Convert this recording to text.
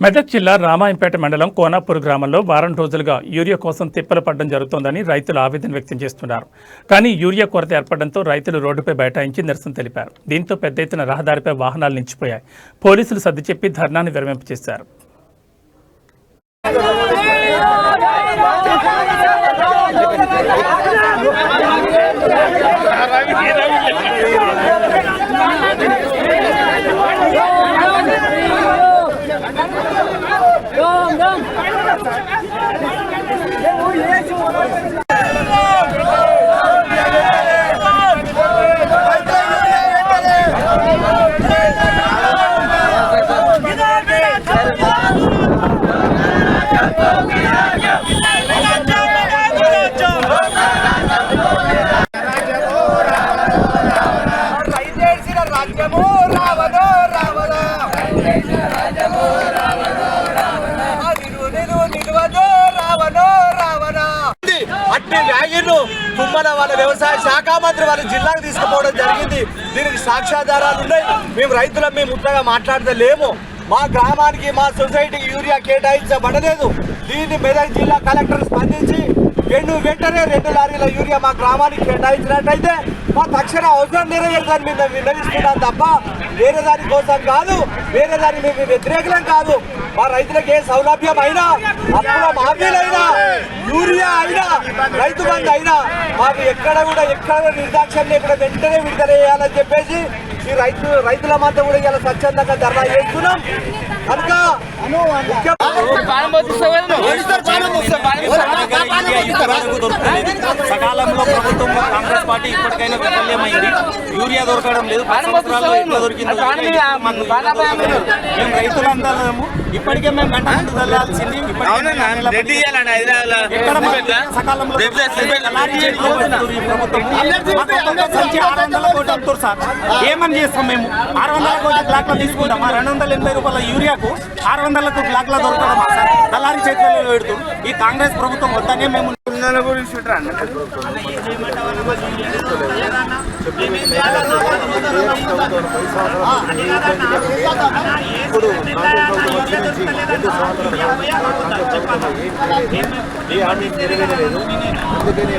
మెదక్ జిల్లా రామాయంపేట మండలం కోనాపూర్ గ్రామంలో వారం రోజులుగా యూరియా కోసం తిప్పలు పడడం జరుగుతోందని రైతులు ఆవేదన వ్యక్తం చేస్తున్నారు. కానీ యూరియా కొరత ఏర్పడడంతో రైతులు రోడ్డుపై బైఠాయించి నిరసన తెలిపారు. దీంతో పెద్ద ఎత్తున రహదారిపై వాహనాలు నిలిచిపోయాయి. పోలీసులు సర్ది చెప్పి ధర్నాను విరమింపచేశారు. తుమ్మల వాళ్ళ వ్యవసాయ శాఖ మంత్రి వాళ్ళ జిల్లాకు తీసుకుపోవడం జరిగింది. దీనికి సాక్ష్యాధారాలు ఉన్నాయి. మేము రైతులం, మేము ముట్టగా మాట్లాడలేము. మా గ్రామానికి మా సొసైటీకి యూరియా కేటాయించబడలేదు. దీన్ని మెదక్ జిల్లా కలెక్టర్ స్పందించి వెంటనే 2 లారీల యూరియా మా గ్రామానికి కేటాయించినట్టయితే మా తక్షణ అవసరం నెరవేరుదని మేము విన్నవిస్తున్నాం తప్ప వేరే దాని కోసం కాదు, వేరే దాన్ని మేము వ్యతిరేకం కాదు. మా రైతులకు ఏ సౌలభ్యం అయినా, అప్పుల మాఫీలైనా, యూరియా అయినా, రైతు బంధు అయినా మాకు ఎక్కడ నిర్దాక్ష్యం లేకుండా వెంటనే విడుదల చేయాలని చెప్పేసి ఈ రైతుల మధ్య కూడా ఇలా స్వచ్ఛందంగా ధర్నా చేస్తున్నాం. కనుక సకాలంలో ప్రభుత్వం కాంగ్రెస్ పార్టీ ఇప్పటికైనా విఫల్యమైంది. యూరియా దొరకడం లేదు. 10 సంవత్సరాల్లో ఎట్లా దొరికిందో మేము రైతులందరము ఇప్పటికే మేము గంట ముందు వెళ్ళాల్సింది. సార్ ఏమని చేస్తాం మేము? 600 కోట్ల బ్లాక్ లో తీసుకుంటాం. 280 రూపాయల యూరియాకు 600 బ్లాక్ లో దొరకడం సార్ దళారీ చేతుల్లో పెడుతూ ఈ కాంగ్రెస్ ప్రభుత్వం వద్దనే మేము ఏ హామీ నెరవేరలేదు. అందుకని